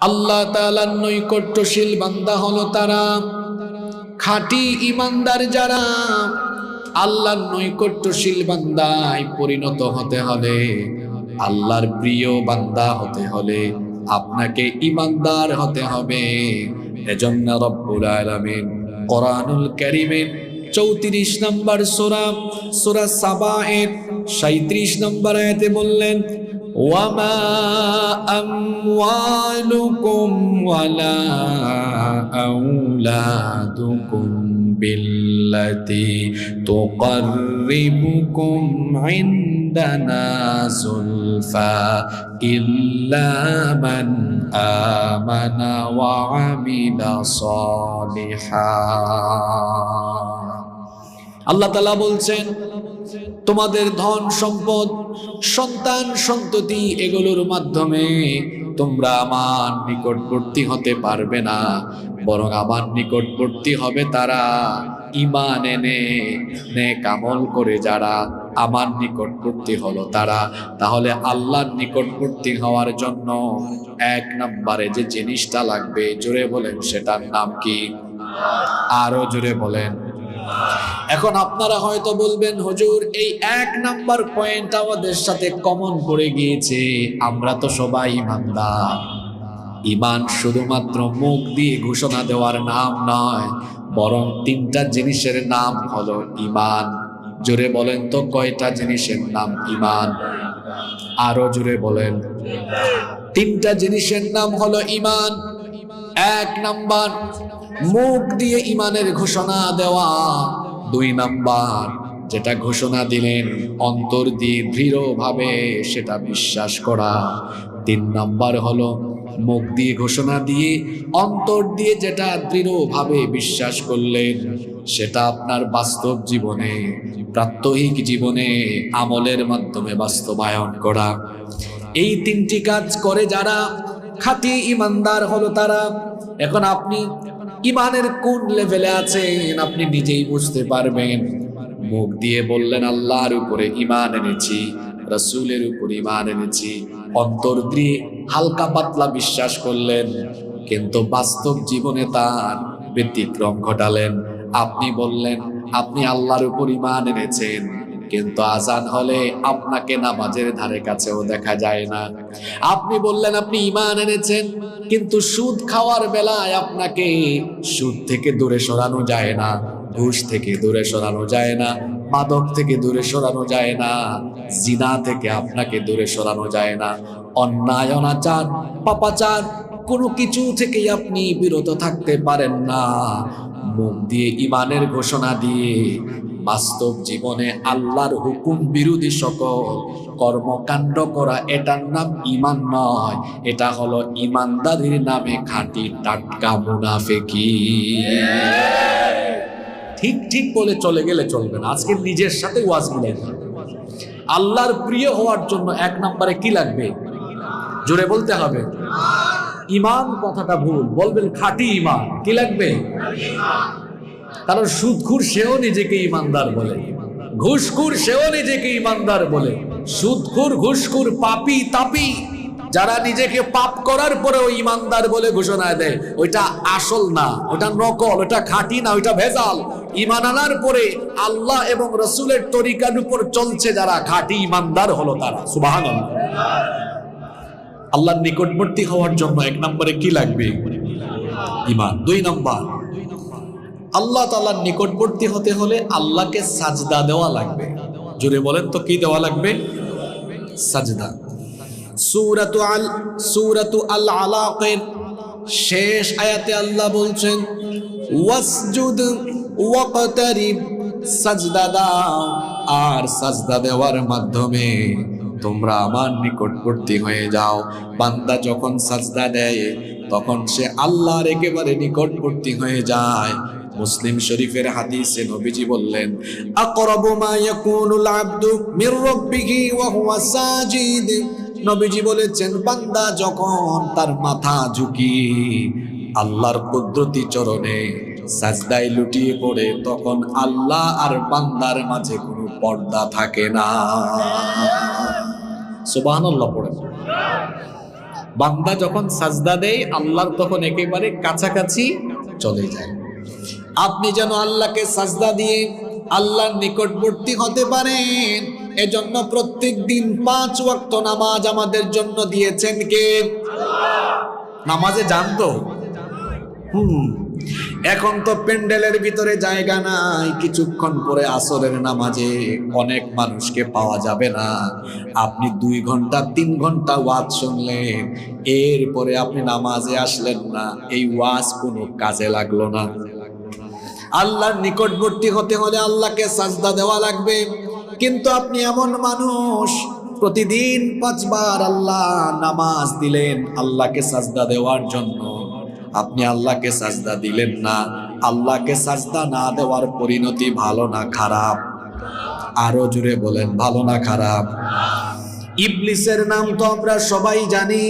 আল্লাহ তাআলার নৈকট্যশীল বান্দা হলো তারা, খাঁটি ঈমানদার যারা। আল্লাহর নৈকট্যশীল বান্দায় পরিণত হতে হলে, আল্লাহর প্রিয় বান্দা হতে হলে আপনাকে ঈমানদার হতে হবে। এজন্য রব্বুল আলামিন কোরআনুল কারীমের 34 নম্বর সূরা সূরা সাবা এর 37 নম্বর আয়াতে বললেন, ওয়ামা আমওয়ালুকুম ওয়ালা আওলাদুকুম বিল্লাতি তুকাররিবুকুম ইনদানা যুলফা ইল্লা মান আমানা ওয়া আমিলা সলিহান। আল্লাহ তাআলা বলছেন, তোমাদের ধন সম্পদ, সন্তান সন্ততি, এগুলোর মাধ্যমে তোমরা আমার নিকটবর্তী হতে পারবে না, বরং আমার নিকটবর্তী হবে তারা ঈমান এনে নেক আমল করে যারা আমার নিকটবর্তী হলো তারা। তাহলে আল্লাহর নিকটবর্তী হওয়ার জন্য এক নম্বরে যে জিনিসটা লাগবে, জোরে বলেন সেটার নাম কি? আরো জোরে বলেন। এখন আপনারা হয়তো বলবেন, হুজুর এই এক নাম্বার পয়েন্ট আমাদের সাথে কমন পড়ে গিয়েছে, আমরা তো সবাই ঈমানদার। ঈমান শুধুমাত্র মুখ দিয়ে ঘোষণা দেওয়ার নাম নয়, বরং তিনটা জিনিসের নাম হলো ঈমান। জোরে বলেন তো, কয়টা জিনিসের নাম ঈমান? আরো জোরে বলেন। তিনটা জিনিসের নাম হলো ঈমান। এক নাম্বার, মুখ দিয়ে ঈমানের ঘোষণা দেওয়া। দুই নাম্বার, যেটা ঘোষণা দিলেন অন্তর দিয়ে দৃঢ়ভাবে সেটা বিশ্বাস করা। তিন নাম্বার হলো মুখ দিয়ে ঘোষণা দিয়ে অন্তর দিয়ে যেটা দৃঢ়ভাবে বিশ্বাস করলেন সেটা আপনার বাস্তব জীবনে, প্রাত্যহিক জীবনে আমলের মাধ্যমে বাস্তবায়ন করা। এই তিনটি কাজ করে যারা খাঁটি ঈমানদার হলো তারা। এখন আপনি ঈমানের কোন লেভেলে আছেন আপনি নিজেই বুঝতে পারবেন। মুখ দিয়ে বললেন আল্লাহর উপরে ঈমান এনেছি, রাসূলের উপর ঈমান এনেছি, অন্তর দিয়ে হালকা পাতলা বিশ্বাস করলেন, কিন্তু বাস্তব জীবনে তার ব্যতিক্রম ঘটালেন। আপনি বললেন আপনি আল্লাহর উপর ঈমান এনেছেন, কিন্তু আজান হলে আপনাকে নামাজের ধারে কাছেও দেখা যায় না। আপনি বললেন আপনি ঈমান এনেছেন, কিন্তু সুদ খাওয়ার বেলায় আপনাকে সুদ থেকে দূরে সরানো যায় না, ঘুষ থেকে দূরে সরানো যায় না, মাদক থেকে দূরে সরানো যায় না, জিনা থেকে আপনাকে দূরে সরানো যায় না, অন্যায় অনাচার পাপাচার কোনো কিছু থেকেই আপনি বিরত থাকতে পারেন না। মুখ দিয়ে ঈমানের ঘোষণা দিয়ে বাস্তব জীবনে আল্লাহর হুকুম বিরোধী সকল কর্মকাণ্ড করা, এটার নাম ঈমান নয়, এটা হলো ঈমানদারির নামে খাঁটি টাটকা মুনাফিকি। ঠিক ঠিক বলে চলে গেলে চলবে না, আজকে নিজের সাথে ওয়াজ মিলাই। আল্লাহর প্রিয় হওয়ার জন্য এক নম্বরে কি লাগবে? জোরে বলতে হবে। ঈমান কথাটা ভুল, বলবেন খাঁটি ঈমান। কি লাগবে? কারণ সুদখোর সেও নিজেকে ঈমানদার বলে, ঘুষখোর সেও নিজেকে ঈমানদার বলে। সুদখোর, ঘুষখোর, পাপী তাপী যারা নিজেকে পাপ করার পরেও ঈমানদার বলে ঘোষণা দেয়, ওইটা আসল না, ওটা নকল, ওটা খাঁটি না, ওইটা ভেজাল। ঈমান আনার পরে আল্লাহ এবং রাসূলের তরিকার উপর চলছে যারা, খাঁটি ঈমানদার হলো তারা। সুবহানাল্লাহ। আল্লাহর নিকটবর্তী হওয়ার জন্য এক নম্বরে কি লাগবে? ঈমান। দুই নম্বর, আল্লাহ তাআলার নিকটবর্তী হতে হলে আল্লাহকে সাজদা দেওয়া লাগবে। জোরে বলেন তো, কি দেওয়া লাগবে? সাজদা। সূরাতু আল আলাকের শেষ আয়াতে আল্লাহ বলছেন, ওয়াসজুদ ওয়াকতারিব, সাজদা দাও, আর সাজদা দেওয়ার মাধ্যমে তোমরা আমার নিকটবর্তী হয়ে যাও। বান্দা যখন সাজদা দেয় তখন সে আল্লাহর একেবারে নিকটবর্তী হয়ে যায়। মুসলিম শরীফের হাদিসে নবীজি বললেন, আকরাবু মা ইয়াকুনুল আবদু মির রাব্বিহি ওয়া হুয়া সাজিদ। নবীজি বলেছেন, বান্দা যখন তার মাথা ঝুঁকিয়ে আল্লাহর কুদরতি চরণে সাজদায় লুটিয়ে পড়ে, তখন আল্লাহ আর বান্দার মাঝে কোনো পর্দা থাকে না। সুবহানাল্লাহ পড়েন। বান্দা যখন সাজদা দেয় আল্লাহর তখন একেবারে কাছাকাছি চলে যায়। আপনি যেন আল্লাহকে সাজদা দিয়ে আল্লাহর নিকটবর্তী হতে পারেন, এজন্য প্রত্যেক দিন 5 ওয়াক্ত নামাজ আমাদের জন্য দিয়েছেন কে? নামাজে জানতো। এখন তো প্যান্ডেলের ভিতরে জায়গা নাই, কিছুক্ষণ পরে আসরের নামাজে অনেক মানুষকে পাওয়া যাবে না। আপনি 2 ঘন্টা 3 ঘন্টা ওয়াজ শুনলেন, এরপরে আপনি নামাজে আসলেন না, এই ওয়াজ কোনো কাজে লাগলো না। আল্লাহর নিকটবর্তী হতে হলে আল্লাহকে সাজদা দেওয়া লাগবে। কিন্তু আপনি এমন মানুষ, প্রতিদিন 5 বার আল্লাহ নামাজ দিলেন আল্লাহকে সাজদা দেওয়ার জন্য, আপনি আল্লাহকে সাজদা দিলেন না। আল্লাহকে সাজদা না দেওয়ার পরিণতি ভালো না খারাপ? আরো জোরে বলেন, ভালো না খারাপ? ইবলিসের নাম তো আমরা সবাই জানি।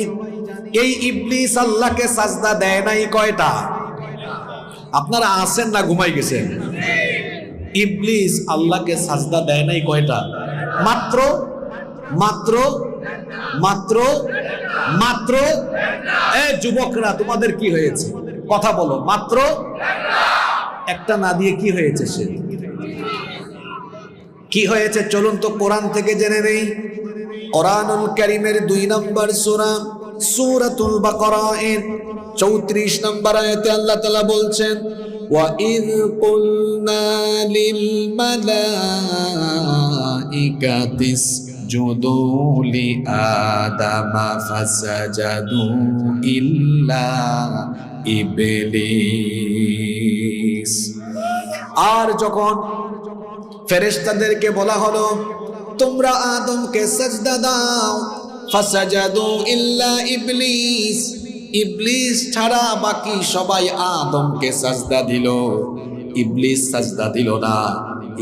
এই ইবলিস আল্লাহকে সাজদা দেয় নাই কয়টা? আপনারা আছেন না ঘুমাই গেছেন? ইবলিস আল্লাহকে সাজদা দেয় নাই কয়টা? মাত্র মাত্র মাত্র মাত্র যুবকরা তোমাদের কি হয়েছে? কথা বলো। মাত্র একটা না দিয়ে কি হয়েছে? সে কি হয়েছে? চলুন তো কোরআন থেকে জেনে নেই। কোরআনুল কারীমের 2 নম্বর সূরা সূরাতুল বাকারা এর 34 নম্বর আয়াতে আল্লাহ তাআলা বলছেন, وَإِذْ قُلْنَا لِلْمَلَائِكَةِ اسْجُدُوا لِآدَمَ فَسَجَدُوا إِلَّا إِبْلِيسَ। আর যখন ফেরেশতাদেরকে বলা হলো তোমরা আদমকে সাজদা দাও, ফাসাজাদু ইল্লা ইবলিস, ইবলিস ছাড়া বাকি সবাই আদমকে সাজদা দিল, ইবলিস সাজদা দিল না।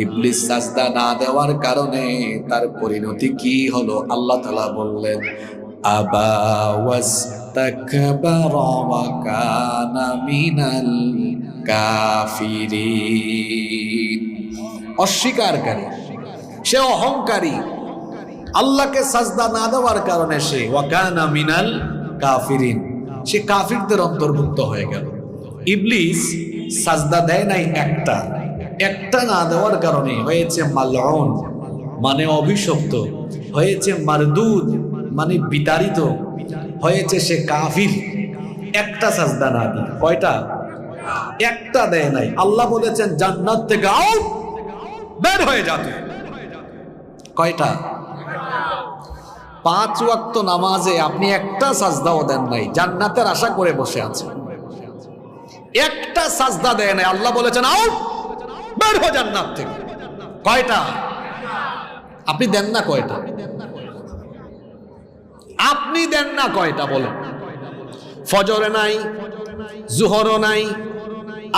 ইবলিস সাজদা না দেওয়ার কারণে তার পরিণতি কি হলো? আল্লাহ তাআলা বললেন, আবা ওয়াস্তাকবারা ওয়া কানা মিনাল কাফিরিন। অস্বীকারী, সে অহংকারী, আল্লাহকে সাজদা না দেওয়ার কারণে সে ওয়া কানা মিনাল কাফিরিন, সে কাফিরদের অন্তর্ভুক্ত হয়ে গেল। ইবলিস সাজদা দেয় নাই একটা না দেওয়ার কারণে হয়েছে মালউন, মানে অভিশপ্ত, হয়েছে মারদুদ, মানে বিতাড়িত, হয়েছে সে কাফির। একটা সাজদা না দিয়ে। কয়টা? একটা দেয় নাই। আল্লাহ বলেছেন জান্নাত থেকে আউট, বের হয়ে যাবে। কয়টা? 5 ওয়াক্ত নামাজে আপনি একটা সাজদাও দেন নাই, জান্নাতের আশা করে বসে আছেন। একটা সাজদা দেয় নাই, আল্লাহ বলেছেন আউট, বের হয়ে জান্নাত থেকে। কয়টা? আপনি দেন না কয়টা? আপনি দেন না কয়টা বলেন? ফজরে নাই, জোহরও নাই,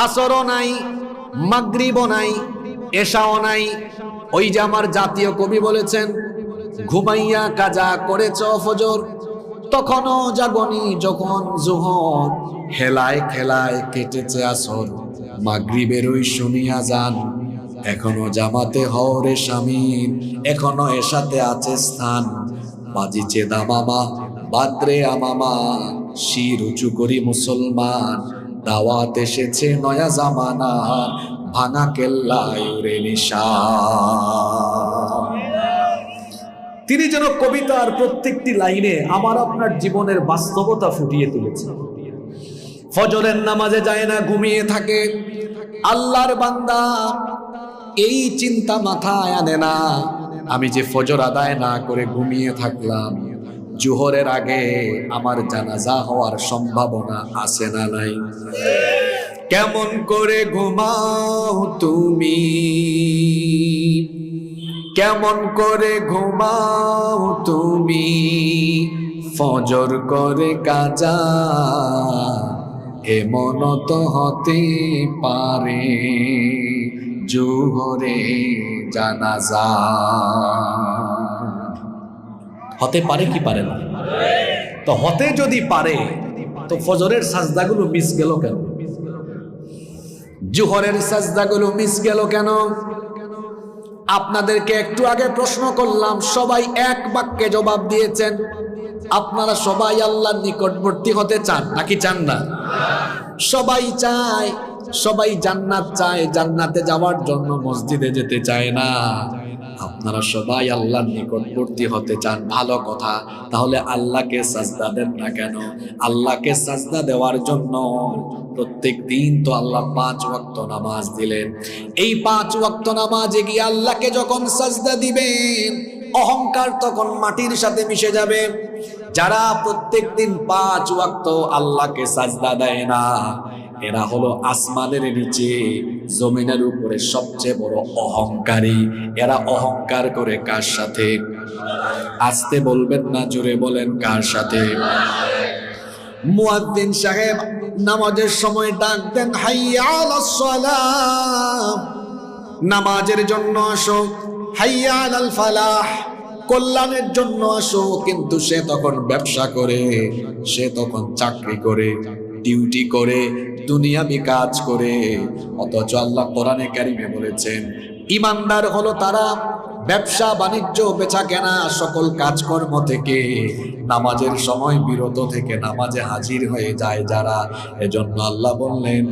আসরও নাই, মাগরিবও নাই, এশাও নাই। ওই যে আমার জাতীয় কবি বলেছেন, ঘুমাইয়া কাজা করেছ ফজর, তখনও জাগনি যখন জোহর, হেলায় খেলায় কেটেছে আসর, মাগরিবের ওই শুনিয়া যান, এখনো জামাতে হওরে শামিল, এখনো এসাতে আছে স্থান, বাজিছে দামামা বাদ্রে আমামা, শির উঁচু করি মুসলমান, দাওয়াত এসেছে নয়া জামানা, ভাঙা কেল্লায় উড়ে নিশান। তিনি যেন কবিতার প্রত্যেকটি লাইনে আমার আপনার জীবনের বাস্তবতা ফুটিয়ে তুলেছে। ফজরের নামাজে যায় না, ঘুমিয়ে থাকে। আল্লাহর বান্দা এই চিন্তা মাথায় আনে না, আমি যে ফজর আদায় না করে ঘুমিয়ে থাকলাম, জোহরের আগে আমার জানাজা হওয়ার সম্ভাবনা আছে না নাই? কেমন করে ঘুমাও তুমি, কেমন করে ঘুমাও তুমি, ফজর করে কাজা, এমন তো হতে পারে জোহরে জানাজা। হতে পারে কি পারে না? তো হতে যদি পারে তো ফজরের সাজদাগুলো মিস গেল কেন? জোহরের সাজদাগুলো মিস গেল কেন? আপনাদেরকে একটু আগে প্রশ্ন করলাম, সবাই এক বাক্যে জবাব দিয়েছেন, আপনারা সবাই আল্লাহর নিকটবর্তী হতে চান নাকি চান না? সবাই চায়, সবাই জান্নাত চায়, জান্নাতে যাওয়ার জন্য মসজিদে যেতে চায় না। আপনারা সবাই আল্লাহর নিকটবর্তী হতে চান, ভালো কথা। তাহলে আল্লাহকে সাজদা দেন না কেন? আল্লাহকে সাজদা দেওয়ার জন্য প্রত্যেক দিন তো আল্লাহ 5 ওয়াক্ত নামাজ দিলেন। এই 5 ওয়াক্ত নামাজে গিয়ে আল্লাহকে যখন সাজদা দিবেন, অহংকার তখন মাটির সাথে মিশে যাবে। যারা প্রত্যেক দিন 5 ওয়াক্ত আল্লাহকে সাজদা দেয় না, এরা হলো আসমানের নিচে জমিনের উপরে সবচেয়ে বড় অহংকারী। এরা অহংকার করে কার সাথে? আস্তে বলবেন না, জোরে বলেন, কার সাথে? মুয়াজ্জিন সাহেব নামাজের সময় ডাক দেন, হাইয়া আলাস সালাহ, নামাজের জন্য আসো, হাইয়া আলাল ফালাহ, কল্যাণের জন্য আসো। কিন্তু সে তখন ব্যবসা করে, সে তখন চাকরি করে, ডিউটি করে, দুনিয়াবি কাজ করে। অথচ আল্লাহ কোরআনে কারিমে বলেছেন, ইমানদার হলো তারা ব্যবসা বাণিজ্য বেচা কেনা সকল কাজকর্ম থেকে নামাজের সময় বিরত থেকে নামাজে হাজির হয়ে যায় যারা। এজন্য আল্লাহ বললেন,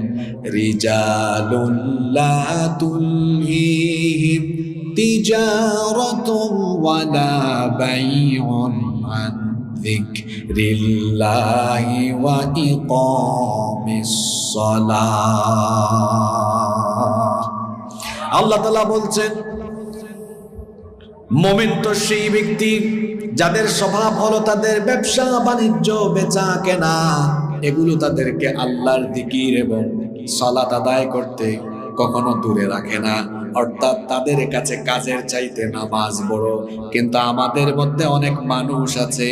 রিজালুন লা তুলহিহিম তিজারাতুন ওয়ালা বাইউন আন যিকরিল্লাহি ওয়া ইকামিস সালাহ। আল্লাহ তাআলা বলছেন, মুমিন তো সেই ব্যক্তি যাদের স্বভাব হলো তাদের ব্যবসা বাণিজ্য বেচা কেনা, এগুলো তাদেরকে আল্লাহর জিকির এবং সালাত আদায় করতে কখনো দূরে রাখে না। অর্থাৎ তাদের কাছে কাজের চাইতে নামাজ বড়। কিন্তু আমাদের মধ্যে অনেক মানুষ আছে,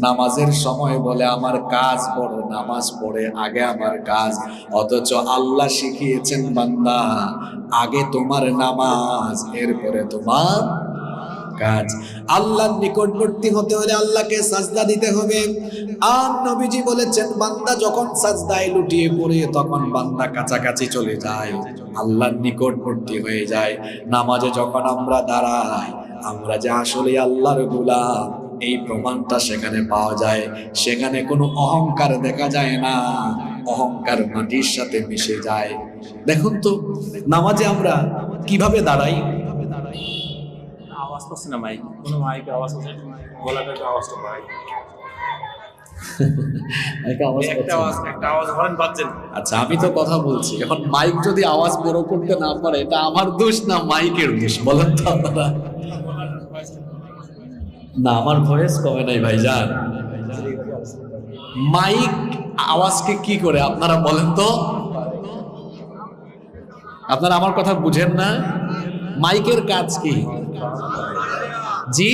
নামাজের সময় বলে আমার কাজ বড়, নামাজ পড়ে আগে আমার কাজ। অথচ আল্লাহ শিখিয়েছেন, বান্দা আগে তোমার নামাজ, এরপরে তোমার কাজ। আল্লাহর নিকটবর্তী হতে হলে আল্লাহকে সাজদা দিতে হবে। আর নবীজি বলেছেন, বান্দা যখন সাজদায় লুটিয়ে পড়ে তখন বান্দা কাছাকাছি চলে যায়, আল্লাহর নিকটবর্তী হয়ে যায়। নামাজে যখন আমরা দাঁড়াই, আমরা যে আসলে আল্লাহর গোলাম, এই প্রমাণটা সেখানে পাওয়া যায়। সেখানে কোনো অহংকার দেখা যায় না, অহংকার মাটির সাথে মিশে যায়। দেখুন তো নামাজে আমরা কিভাবে দাঁড়াই। আওয়াজ করছে না, মাইক কোনো মাইক আওয়াজ করছে, গলাটা আওয়াজটা পাই, একটা আওয়াজ হরেন বাজছে। আচ্ছা, আমি তো কথা বলছি, এখন মাইক যদি আওয়াজ বড় করতে না পারে, এটা আমার দোষ না মাইকের দোষ? বলেন তো আপনারা। না, আমার ভয়েস কমে নাই ভাইজান। মাইক আওয়াজকে কি করে আপনারা বলেন তো? আপনারা আমার কথা বুঝেন না? মাইকের কাজ কি? জি,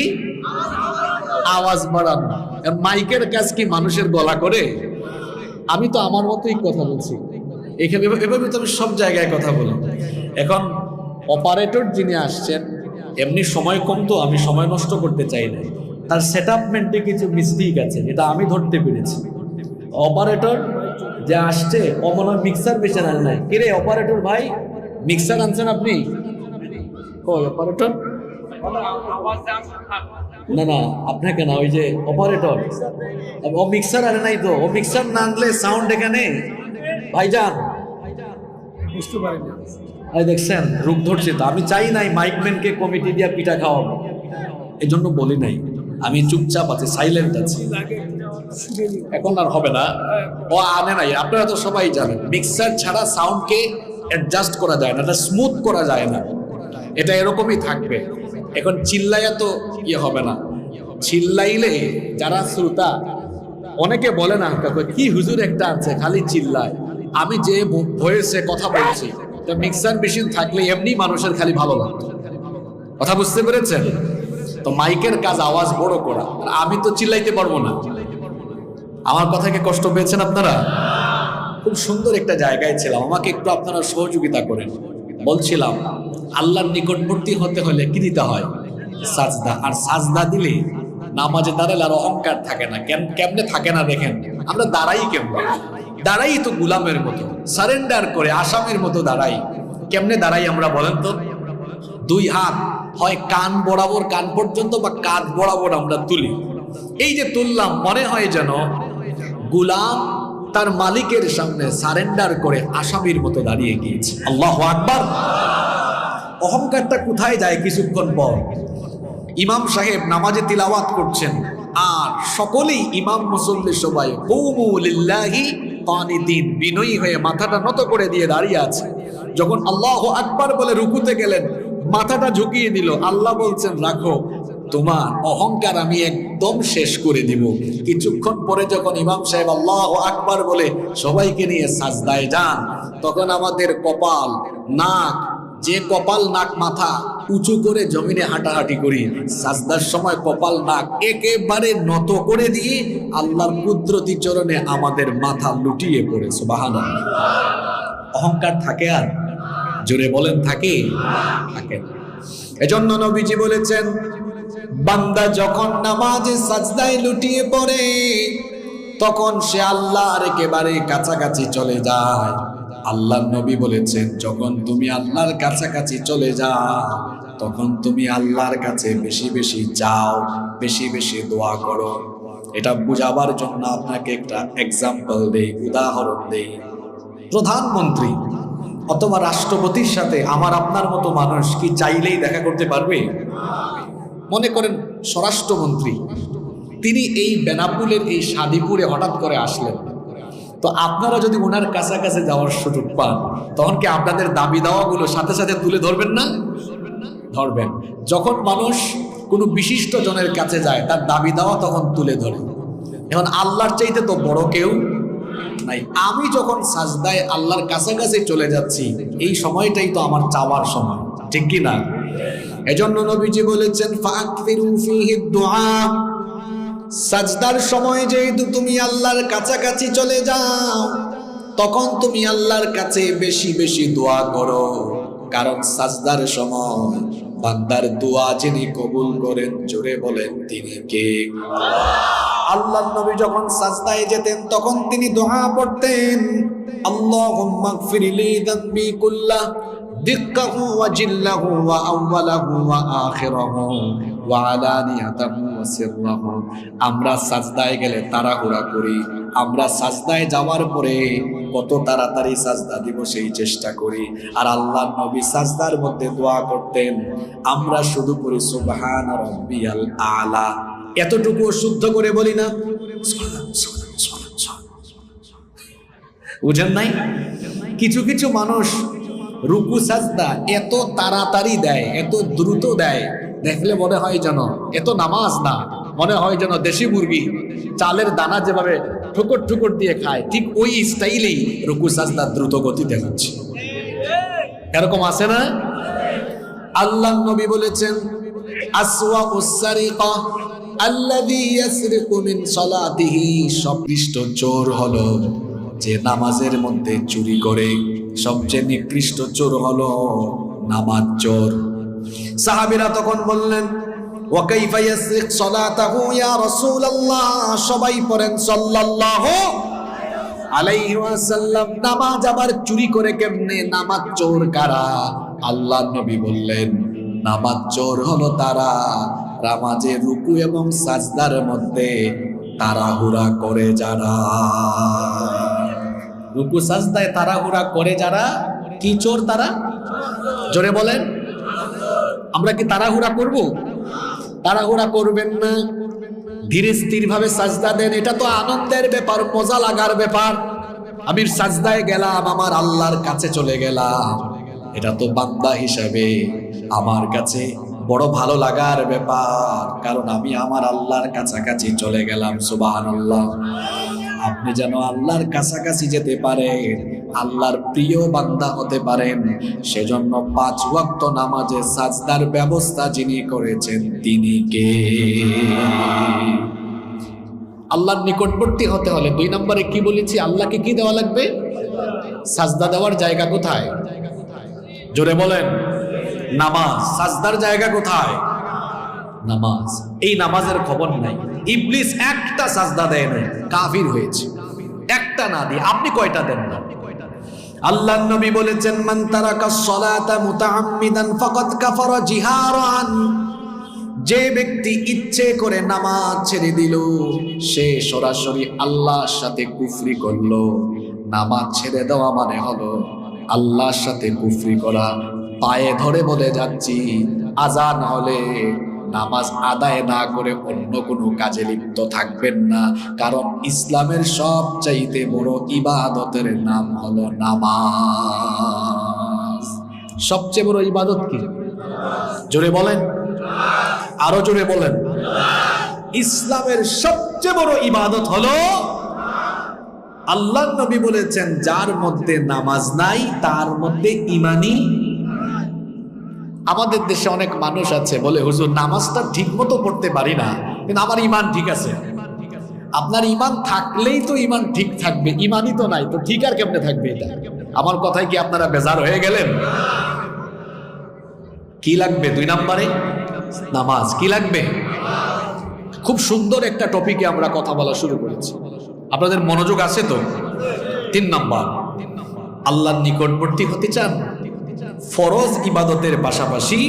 আওয়াজ বাড়ানো। মাইকের কাজ কি মানুষের গলা করে? আমি তো আমার মতোই কথা বলছি, এখানে এভাবে তো আমি সব জায়গায় কথা বলি। এখন অপারেটর যিনি আসছেন, এমনি সময় কম, তো আমি সময় নষ্ট করতে চাই না। তার সেটআপমেন্টে কিছু মিস্টেক আছে, যেটা আমি ধরতে পেরেছি। অপারেটর যে আসছে, ও মনে হয় মিক্সার বেছে আনে নাই। কিরে অপারেটর ভাই, মিক্সার আনছেন আপনি? কই অপারেটর? না না, আপনাকে না, ওই যে অপারেটর, ও মিক্সার আনে নাই তো। ও মিক্সার না আনলে সাউন্ড এখানে ভাইজান বুঝতে পারি না। দেখছেন, রূপ ধরছে তো। আমি চাই নাই মাইকম্যানকে কমিটি দিয়া পিঠা খাওয়াবো, এই জন্য বলি নাই। আমি চুপচাপ আছি, সাইলেন্ট আছি। এখন আর হবে না, ও আনে নাই। আপনারা তো সবাই জানেন, মিক্সার ছাড়া সাউন্ডকে অ্যাডজাস্ট করা যায় না, এটা স্মুথ করা যায় না, এটা এরকমই থাকবে। এখন চিল্লাইয়া তো ইয়ে হবে না। চিল্লাইলে যারা শ্রোতা, অনেকে বলে না, কি হুজুর একটা আছে খালি চিল্লায়। আমি যে ভয়েসে কথা বলছি, মিক্সার মেশিন থাকলে এমনি মানুষের খালি ভালো লাগতো। কথা বুঝতে পেরেছেন তো? মাইকের কাজ আওয়াজ বড় করা, আমি তো চিল্লাইতে পারবো না। আমার কথাকে কষ্ট পেয়েছেন আপনারা? খুব সুন্দর একটা জায়গায় ছিলাম, আমাকে একটু আপনারা সহযোগিতা করেন। বলছিলাম, আল্লাহর নিকটবর্তী হতে হলে কি দিতে হয়? সাজদা। আর সাজদা দিলে নামাজে দাঁড়ালে আর অহংকার থাকে না। কেমনে থাকে না দেখেন, আমরা দাঁড়াই কেমনে? দাঁড়াই তো গুলামের মতো, সারেন্ডার করে আসামের মতো দাঁড়াই। কেমনে দাঁড়াই আমরা বলেন তো? 2 হাত হয় কান বরাবর, কান পর্যন্ত, বা কাঁধ বরাবর আমরা তুলি। এই যে তুললাম, মনে হয় যেন গোলাম তার মালিকের সামনে সারেন্ডার করে আসামির মতো দাঁড়িয়ে গিয়েছে। আল্লাহু আকবার। অহংকারটা কোথায় যায়? কিছুক্ষণ পর ইমাম সাহেব নামাজে তিলাওয়াত করছেন, আর সকলেই ইমাম মুসল্লি সবাই কুমু লিল্লাহি কানিতিন, বিনয়ী হয়ে মাথাটা নত করে দিয়ে দাঁড়িয়ে আছে। যখন আল্লাহু আকবার বলে রুকুতে গেলেন, মাথাটা ঝুঁকিয়ে দিল। আল্লাহ বলছেন, রাখো, তোমার অহংকার আমি একদম শেষ করে দিব। কিছুক্ষণ পরে যখন ইমাম সাহেব আল্লাহু আকবার বলে সবাইকে নিয়ে সাজদায় যান, তখন আমাদের কপাল, নাক, যে কপাল নাক মাথা উঁচু করে জমিনে হাঁটাহাঁটি করি, সাজদার সময় কপাল নাক একেবারে নত করে দিয়ে আল্লাহর কুদরতি চরণে আমাদের মাথা লুটিয়ে পড়ে। সুবহানাল্লাহ। অহংকার থাকে? আর জোরে বলেন, থাকে? থাকে না। এজন্য নবীজি বলেছেন, বান্দা যখন নামাজে সাজদায় লুটিয়ে পড়ে, তখন সে আল্লাহর একেবারে কাছাকাছি চলে যায়। আল্লাহর নবী বলেছেন, যখন তুমি আল্লাহর কাছাকাছি চলে যাও, তখন তুমি আল্লাহর কাছে বেশি বেশি চাও, বেশি বেশি দোয়া করো। এটা বুঝাবার জন্য আপনাকে একটা এক্সাম্পল দেই, উদাহরণ দেই। প্রধানমন্ত্রী অথবা রাষ্ট্রপতির সাথে আমার আপনার মতো মানুষ কি চাইলেই দেখা করতে পারবে? মনে করেন স্বরাষ্ট্রমন্ত্রী, তিনি এই বেনাপুলের এই শাদিপুরে হঠাৎ করে আসলেন, তো আপনারা যদি ওনার কাছাকাছি যাওয়ার সুযোগ পান, তখন কি আপনাদের দাবি দাওয়াগুলো সাথে সাথে তুলে ধরবেন না? ধরবেন। যখন মানুষ কোনো বিশিষ্ট জনের কাছে যায়, তার দাবি দাওয়া তখন তুলে ধরে। এখন আল্লাহর চাইতে তো বড় কেউ নাই। আমি যখন সাজদায় আল্লাহর কাছাকাছি চলে যাচ্ছি, এই সময়টাই তো আমার চাওয়ার সময়, ঠিক কি না? এজন্য নবীজি বলেছেন, ফাকফিরু ফিহি দুআ, সাজদার সময় যেহেতু তুমি আল্লাহর কাছাকাছি চলে যাও, তখন তুমি আল্লাহর কাছে বেশি বেশি দোয়া করো। কারণ সাজদার সময় বান্দার দোয়া যিনি কবুল করেন, জোরে বলেন, তিনি কে? আল্লাহর নবী যখন সাজদায় যেতেন, তখন তিনি দোয়া পড়তেন, আল্লাহুম্মা গফিরলি যামবি কুল্লাহ দিক্কাহু ওয়া জিল্লাহু ওয়া আউওয়ালাহু ওয়া আখিরাহু ওয়া আলানিয়াতাহু ওয়া সিররাহু। আমরা সাজদায় গেলে তাড়াহুড়া করি, আমরা সাজদায় যাওয়ার পরে কত তাড়াতাড়ি সাজদা দিব সেই চেষ্টা করি। আর আল্লাহর নবী সাজদার মধ্যে দোয়া করতেন, আমরা শুধু করি সুবহান রাব্বিয়াল আলা, এতটুকু শুদ্ধ করে বলি না? বুঝেন নাই? কিছু কিছু মানুষ রুকু সাজদা এত তাড়াতাড়ি দেয়, এত দ্রুত দেয়, দেখলে মনে হয় যেন এত নামাজ না, মনে হয় যেন দেশি মুরগি চালের দানা যেভাবে ঠুকর ঠুকর দিয়ে খায়, ঠিক ওই স্টাইলেই রুকু সাজদা দ্রুত গতিতে হচ্ছে। এরকম আছে না? আল্লাহর নবী বলেছেন, আসওয়াউস সারিকা আল্লাযী ইয়াসরিকু মিন সালাতিহি, সবৃষ্ট চোর হলো যে নামাজের মধ্যে চুরি করে। সবচেয়ে নিকৃষ্ট চোর হলো নামাজ চোর। সাহাবীরা তখন বললেন, ওয়া কাইফা ইয়াসরিক সালাতাহু ইয়া রাসূলুল্লাহ, সবাই পড়েন সাল্লাল্লাহু আলাইহি ওয়াসাল্লাম, নামাজ আবার চুরি করে কেমনে? নামাজ চোর কারা? আল্লাহর নবী বললেন, নামাজ চোর হলো তারা নামাজে রুকু এবং সাজদার মধ্যে তাড়াহুড়া করে যারা। রুকু সাজদায় তাড়াহুড়া করে যারা, কি চোর তারা? জোরে বলেন। আমরা কি তাড়াহুড়া করব? তাড়াহুড়া করবেন না, ধীরে স্থির ভাবে সাজদা দেন। এটা তো আনন্দের ব্যাপার, মজা লাগার ব্যাপার। আমি সাজদায় গেলাম, আমার আল্লাহর কাছে চলে গেলাম, এটা তো বান্দা হিসাবে আমার কাছে বড় ভালো লাগার ব্যাপার, কারণ আমি আমার আল্লাহর কাছাকাছি চলে গেলাম। সুবহানাল্লাহ। আপনি যেন আল্লাহর কাছাকাছি যেতে পারেন, আল্লাহর প্রিয় বান্দা হতে পারেন, সেজন্য 5 ওয়াক্ত নামাজে সাজদার ব্যবস্থা যিনি করেছেন তিনি কে? আল্লাহর নিকটবর্তী হতে হলে 2 নম্বরে কি বলেছি? আল্লাহকে কি দেওয়া লাগবে? সাজদা দেওয়ার জায়গা কোথায়? জোরে বলেন। নামাজ। সাজদার জায়গা কোথায়? নামাজ। এই নামাজের খবর নাই। ইবলিস একটা সাজদা দেয় না, কাফির হয়েছে। একটা না দিয়ে আপনি কয়টা দেন না? আল্লাহর নবী বলেছেন, মান তারাকা সালাতা মুতাআম্মিদান ফাকাদ কাফারা জিহারান, যে ব্যক্তি ইচ্ছে করে নামাজ ছেড়ে দিল সে সরাসরি আল্লাহর সাথে কুফরি করলো। নামাজ ছেড়ে দেওয়া মানে হলো আল্লাহর সাথে কুফরি করা। পায়ে ধরে বলে যাচ্ছি, আজান হলে নামাজ আদায় না করে অন্য কোনো কাজে লিপ্ত থাকবেন না, কারণ ইসলামের সবচাইতে বড় ইবাদতের নাম হলো নামাজ। সবচেয়ে বড় ইবাদত কি? জোরে বলেন, আরো জোরে বলেন। ইসলামের সবচেয়ে বড় ইবাদত হলো, আল্লাহর নবী বলেছেন, যার মধ্যে নামাজ নাই তার মধ্যে ঈমানই। আমাদের দেশে অনেক মানুষ আছে বলে, হুজুর নামাজটা ঠিক মতো পড়তে পারি না, কিন্তু আমার ঈমান ঠিক আছে। আপনার ঈমান থাকলেই তো ঈমান ঠিক থাকবে, ঈমানই তো নাই, তো ঠিক আর কেমনে থাকবে? এটা আমার কথায় কি আপনারা বেজার হয়ে গেলেন? কি লাগবে? 2 নম্বরে নামাজ। কি লাগবে? খুব সুন্দর একটা টপিকে আমরা কথা বলা শুরু করেছি, আপনাদের মনোযোগ আছে তো? 3 নম্বর, আল্লাহর নিকটবর্তী হতে চান, ফরজ ইবাদতের পাশাপাশি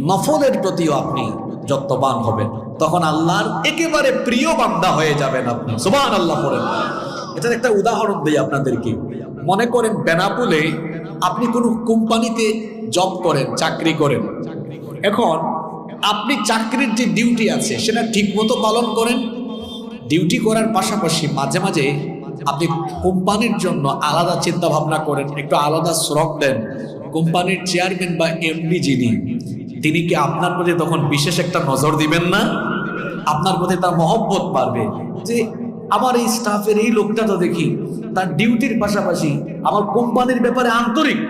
নফলের প্রতিও আপনি যত্নবান হবেন, তখন আল্লাহর একেবারে প্রিয় বান্দা হয়ে যাবেন আপনি। সুবহানাল্লাহ পড়েন। এটার একটা উদাহরণ দিই আপনাদেরকে। মনে করেন বেনাপুলে আপনি কোনো কোম্পানিতে জব করেন, চাকরি করেন। এখন আপনি চাকরির যে ডিউটি আছে সেটা ঠিক মতো পালন করেন। ডিউটি করার পাশাপাশি মাঝে মাঝে আপনি কোম্পানির জন্য আলাদা চিন্তা ভাবনা করেন, একটু আলাদা শ্রম দেন। কোম্পানির চেয়ারম্যান বা এমডি যিনি, তিনি কি আপনার প্রতি তখন বিশেষ একটা নজর দিবেন না? আপনার প্রতি তার মহব্বত বাড়বে যে আমার এই স্টাফের এই লোকটা তো দেখি তার ডিউটির পাশাপাশি আমার কোম্পানির ব্যাপারে আন্তরিক,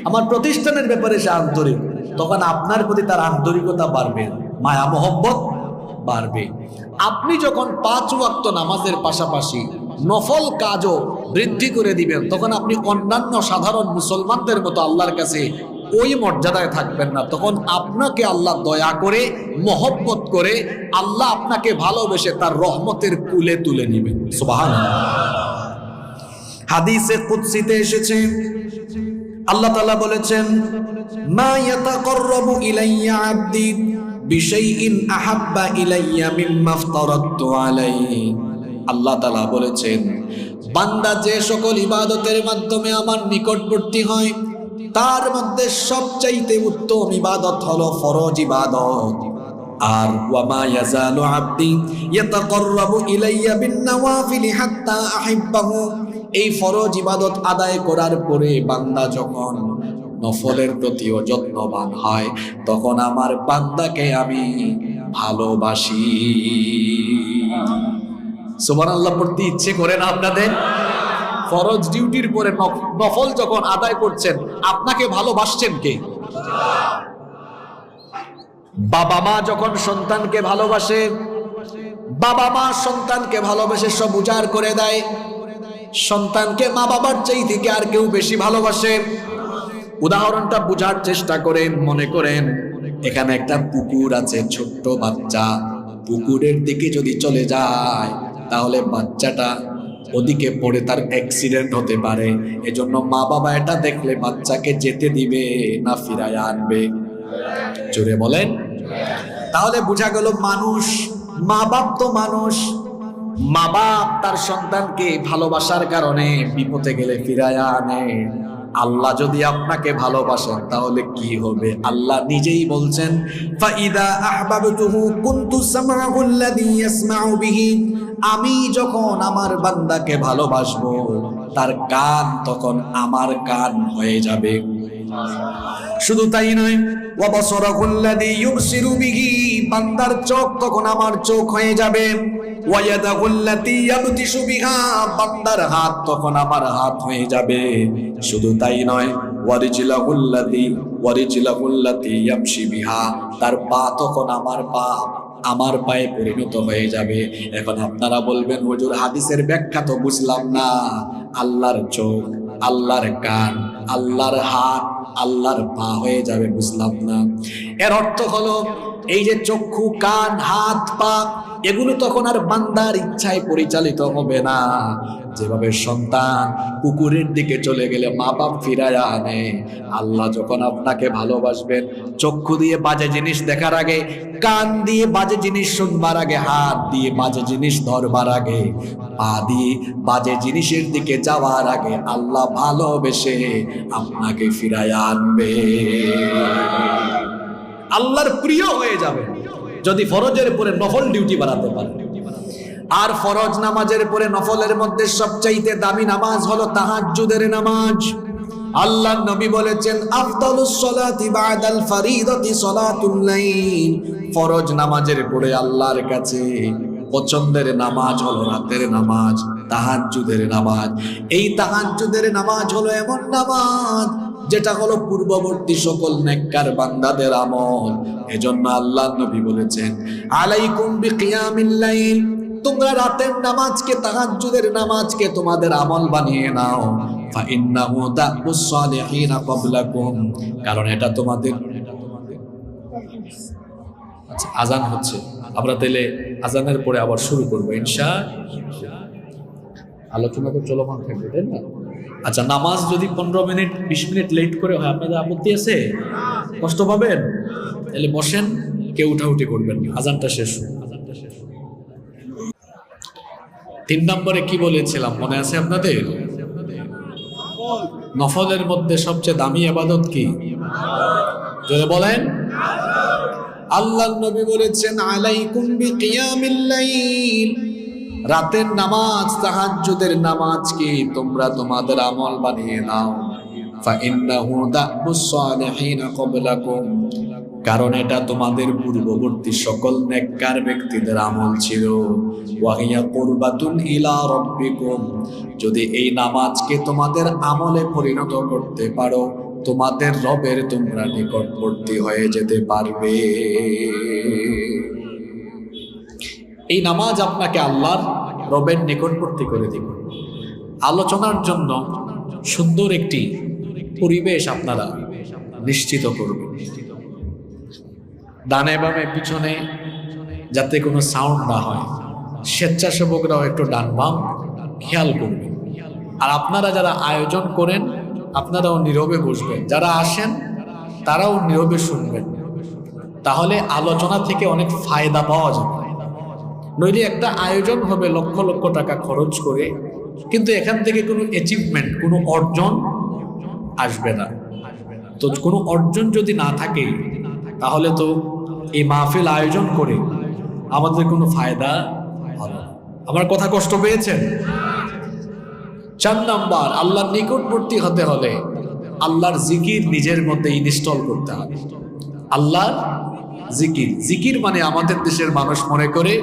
আমার প্রতিষ্ঠানের ব্যাপারে সে আন্তরিক। তখন আপনার প্রতি তার আন্তরিকতা বাড়বে, মায়া মহব্বত বাড়বে। আপনি যখন 5 ওয়াক্ত নামাজের পাশাপাশি নফল কাজও বৃদ্ধি করে দিবেন, তখন আপনি অন্যান্য সাধারণ মুসলমানদের মতো আল্লাহর কাছে ওই মর্যাদায় থাকবেন না। তখন আপনাকে আল্লাহ দয়া করে, মহব্বত করে, আল্লাহ আপনাকে ভালোবেসে তার রহমতের কুলে তুলে নেবেন। সুবহানাল্লাহ। হাদিসে কুদসিতে এসেছে, আল্লাহ তাআলা বলেছেন, মা ইয়াতাকাররাবু ইলাইয়া আবদি বিশাইইন আহাব্বা ইলাইয়া মিম্মা আফতারাতু আলাইহি। আল্লাহ তাআলা বলেছেন, বান্দা যে সকল ইবাদতের মাধ্যমে আমার নিকটবর্তী হয় তার মধ্যে সবচাইতে উত্তম ইবাদত হলো ফরজ ইবাদত। আর ওয়া মা ইয়াজালু আবদি ইয়াতাকাররাবু ইলাইয়া বিন-নওয়াফিলি হাত্তা আহিব্বাহু। এই ফরজ ইবাদত আদায় করার পরে বান্দা যখন নফলের প্রতিও যত্নবান হয়, তখন আমার বান্দাকে আমি ভালোবাসি। সুবহানাল্লাহ পড়তে ইচ্ছে করে না আপনাদের? ফরজ ডিউটির পরে নফল যখন আদায় করছেন, আপনাকে ভালোবাসছেন কে? বাবা মা যখন সন্তানকে ভালোবাসে, বাবা মা সন্তানকে ভালোবেসে সব উজাড় করে দেয়। সন্তানকে মা বাবার চাইতে কি আর কেউ বেশি ভালোবাসে? উদাহরণটা বোঝার চেষ্টা করেন। মনে করেন এখানে একটা পুকুর আছে, ছোট্ট বাচ্চা পুকুরের দিকে যদি চলে যায় তাহলে বাচ্চাটা ওদিকে পড়ে তার অ্যাক্সিডেন্ট হতে পারে। এজন্য মা বাবা এটা দেখলে বাচ্চাকে যেতে দিবে না ফিরায় আনবে? জোরে বলেন। তাহলে বোঝা গেল মানুষ, মা বাপ তো মানুষ, মা বাপ তার সন্তানকে ভালোবাসার কারণে বিপদে গেলে ফিরায় আনে। আল্লাহ যদি আপনাকে ভালোবাসেন তাহলে কি হবে? আল্লাহ নিজেই বলছেন, ফাইদা আহবাবতুহু কুনতু সামআহু আল্লাযী ইয়াসমাউ বিহি। আমি যখন আমার বান্দাকে ভালোবাসবো তার কান তখন আমার কান হয়ে যাবে। শুধু তাই নয়, ওয়া বাসারাহু আল্লাযী ইউবসিরু বিহি। বান্দার চোখ তখন আমার চোখ হয়ে যাবে। ওয়া ইয়াদাহু আল্লাতী ইয়াবতিশু বিহা। বান্দার হাত তখন আমার হাত হয়ে যাবে। শুধু তাই নয়, ওয়া রিজলাহু আল্লাতী ইয়ামশি বিহা। তার পা তখন আমার পায়ে পরিণত হয়ে যাবে। এখন আপনারা বলবেন, হুজুর হাদিসের ব্যাখ্যা তো বুঝলাম না। আল্লাহর চোখ, আল্লাহর কান, আল্লাহর হাত, আল্লাহর পা হয়ে যাবে, বুঝলাম না। এর অর্থ হলো এই যে চক্ষু, কান, হাত, পা, এগুলো তখন আর বান্দার ইচ্ছায় পরিচালিত হবে না। যেভাবে সন্তান পুকুরের দিকে চলে গেলে মা বাপ ফিরায়া আনে, আল্লাহ যখন আপনাকে ভালোবাসবেন, চক্ষু দিয়ে বাজে জিনিস দেখার আগে, কান দিয়ে বাজে জিনিস শুনবার আগে, হাত দিয়ে বাজে জিনিস ধরবার আগে, পা দিয়ে বাজে জিনিসের দিকে যাওয়ার আগে আল্লাহ ভালোবেসে আপনাকে ফিরায়া আনবে। আল্লাহর প্রিয় হয়ে যাবে যদি ফরজের পরে নফল ডিউটি বাড়াতে পারে। আর ফরজ নামাজের পরে নফলের মধ্যে সবচাইতে দামি নামাজ হলো তাহাজ্জুদের নামাজ। আল্লাহর নবী বলেছেন, আফদালুস সালাতি বাদাল ফরিদাতি সালাতুল লাইল। ফরজ নামাজের পরে আল্লাহর কাছে পছন্দের নামাজ হলো রাতের নামাজ, তাহাজ্জুদের নামাজ। এই তাহাজ্জুদের নামাজ হলো এমন নামাজ যেটা হলো পূর্ববর্তী সকল নেককার বান্দাদের আমল। এজন্য আল্লাহর নবী বলেছেন, আলাইকুম বিকিয়ামিল লাইল, তোমরা রাতের নামাজকে, তাহাজ্জুদের নামাজকে তোমাদের আমল বানিয়ে নাও। ফাইন্নাহু দাবুস সালিহিনা ক্বাবলাকুম, কারণ এটা তোমাদের। আচ্ছা, আজান হচ্ছে, আমরা তাহলে আজানের পরে আবার শুরু করবো ইনশাআল্লাহ। আলোচনা তো চলমান থাকবে, তাই না? আচ্ছা, নামাজ যদি 15 মিনিট 20 মিনিট লেট করে হয়, আপনাদের আপত্তি আছে? কষ্ট পাবেন? তাহলে বসেন, কেউ উঠাউঠি করবেন, আজানটা শেষ হোক। 3 নম্বরে কি বলেছিলাম মনে আছে আপনাদের? নফলের মধ্যে সবচেয়ে দামি ইবাদত কি? যদি বলেন। আল্লাহর নবী বলেছেন, আলাইকুম বিকিয়ামিল লাইল, রাতের নামাজ, তাহাজ্জুদের নামাজকে তোমরা তোমাদের আমল বানিয়ে নাও। ফাইন্নাহু দাবুস সালিহিনা ক্বাবলাকুম, কারণ এটা তোমাদের পূর্ববর্তী সকল নেককার ব্যক্তিদের আমল ছিল। ওয়া হিয়া কুরবাতুন ইলা রাব্বিকুম, যদি এই নামাজকে তোমাদের আমলে পরিণত করতে পারো, তোমাদের রবের তোমরা নিকটবর্তী হয়ে যেতে পারবে। এই নামাজ আপনাকে আল্লাহর রবের নিকটবর্তী করে দিবে। আলোচনার জন্য সুন্দর একটি পরিবেশ আপনারা নিশ্চিত করবেন। ডানে বামে পিছনে যাতে কোনো সাউন্ড না হয়, স্বেচ্ছাসেবকরাও একটু ডান বাম খেয়াল করবেন। আর আপনারা যারা আয়োজন করেন, আপনারাও নীরবে বসবেন, যারা আসেন তারাও নীরবে শুনবেন। তাহলে আলোচনা থেকে অনেক ফায়দা পাওয়া যাবে। নইলে একটা আয়োজন হবে লক্ষ লক্ষ টাকা খরচ করে, কিন্তু এখান থেকে কোনো অ্যাচিভমেন্ট, কোনো অর্জন আসবে না। তো কোনো অর্জন যদি না থাকে, তাহলে তো এই মাহফিল আয়োজন করে আমাদের কোনো ফায়দা হবে না। আমার কথা কষ্ট পেয়েছেন? 4 নাম্বার, আল্লাহর নিকটবর্তী হতে হলে আল্লাহর জিকির নিজের মধ্যে ইনস্টল করতে হবে। আল্লাহর জিকির, জিকির মানে আমাদের দেশের মানুষ মনে করে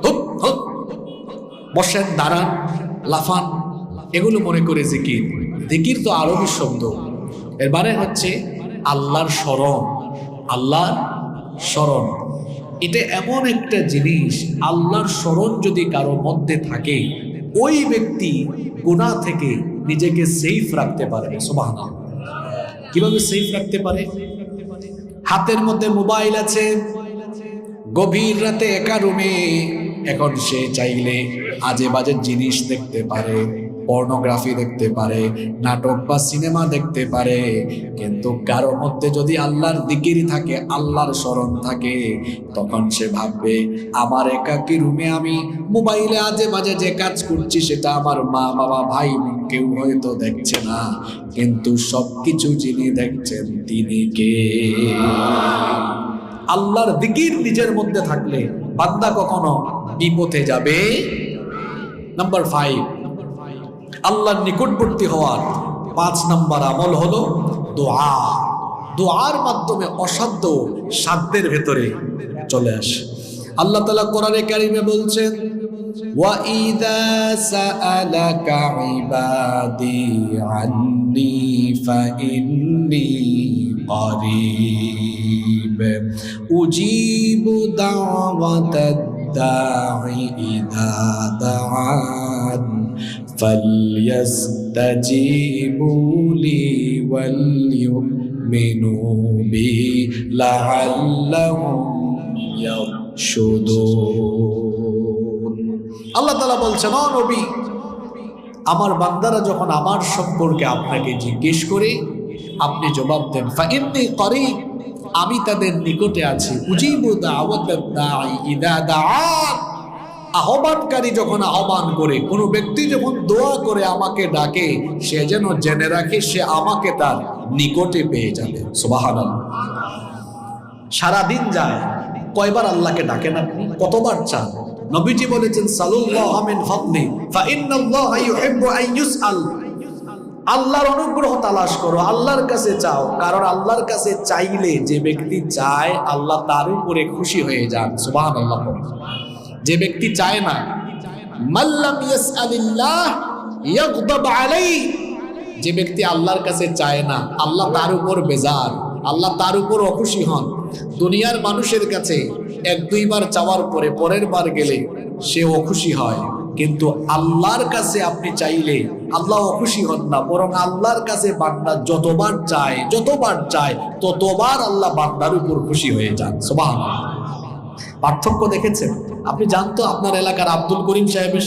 হুপ হুপ, বসেন, দাঁড়ান, লাফান, এগুলো মনে করে জিকির। জিকির তো আরবি শব্দ, এর মানে হচ্ছে আল্লাহর স্মরণ। আল্লাহর স্মরণ এটা এমন একটা জিনিস, আল্লাহর স্মরণ যদি কারো মধ্যে থাকে, ওই ব্যক্তি গুনাহ থেকে নিজেকে সেফ রাখতে পারবে। সুবহানাল্লাহ। কিভাবে সেফ রাখতে পারে? হাতের মধ্যে মোবাইল আছে, গভীর রাতে একা রুমে, এখন সে চাইলে আজে বাজে জিনিস দেখতে পারে, পর্নোগ্রাফি দেখতে পারে, নাটক বা সিনেমা দেখতে পারে। কিন্তু কারো মধ্যে যদি আল্লাহর জিকির থাকে, আল্লাহর স্মরণ থাকে, তখন সে ভাববে, আমার একাকী রুমে আমি মোবাইলে আজে বাজে যে কাজ করছি সেটা আমার মা বাবা ভাই কেউ হয়তো দেখছে না, কিন্তু সবকিছু যিনি দেখছেন তিনি কে? আল্লাহর জিকির নিজের মধ্যে থাকলে বান্দা কখনো বিপথে যাবে। নাম্বার 5, আল্লাহর নিকটবর্তী হওয়ার 5 নাম্বার আমল হলো দোয়া। দোয়ার মাধ্যমে অসাধ্য সাধ্যের ভেতরে চলে আসে। আল্লাহ তাআলা কোরআনে কারিমে বলছেন, ওয়া ইযা সাআলাকা ইবাদি আন্নী ফাইন্নী করিব উজিবু দাওয়াতাদ দাঈ ইযা দাআন فَلْيَسْتَجِيبُوا لِي وَلْيُؤْمِنُوا بِي لَعَلَّهُمْ يَرْشُدُونَ। আল্লাহ তাআলা বলছেন, ও নবী, আমার বান্দারা যখন আমার সম্পর্কে আপনাকে জিজ্ঞেস করে আপনি জবাব দেন ফাইন্নী করিব, আমি তাদের নিকটে আছি। উজিবু দাওয়াতাদ দাঈ ইযা দাআন, আহ্বানকারী যখন আহ্বান করে, কোন ব্যক্তি যখন দোয়া করে আমাকে ডাকে, সে যেন জেনে রাখে সে আমাকে তার নিকটে পেয়ে যাবে। সুবহানাল্লাহ। সারাদিন যায়, কয়বার আল্লাহকে ডাকেন আপনি? কতবার চান? নবীজি বলেছেন সালুল্লাহ মিন ফাদলি ফাইন্নাল্লাহা ইউহিব্বু আন ইউসআল, আল্লাহর অনুগ্রহ তালাশ করো, আল্লাহর কাছে চাও, কারণ আল্লাহর কাছে চাইলে যে ব্যক্তি চায় আল্লাহ তার উপরে খুশি হয়ে যান। সুবহানাল্লাহ। যে ব্যক্তি চায় না, মাল্লাম ইয়াসআলিল্লাহ ইয়াগদাব আলাইহি, যে ব্যক্তি আল্লাহর কাছে চায় না আল্লাহ তার উপর বেজার, আল্লাহ তার উপর অখুশি হন। দুনিয়ার মানুষের কাছে এক দুইবার চাওয়ার পরে পরের বার গেলে সে অখুশি হয়, কিন্তু আল্লাহর কাছে আপনি চাইলে আল্লাহ অখুশি হন না, বরং আল্লাহর কাছে বান্দা যতবার চায় ততবার আল্লাহ বান্দার উপর খুশি হয়ে যান। সুবহানাল্লাহ। পার্থক্য দেখেছেন? আপনি জানতো আপনার এলাকার আব্দুল করিম সাহেবের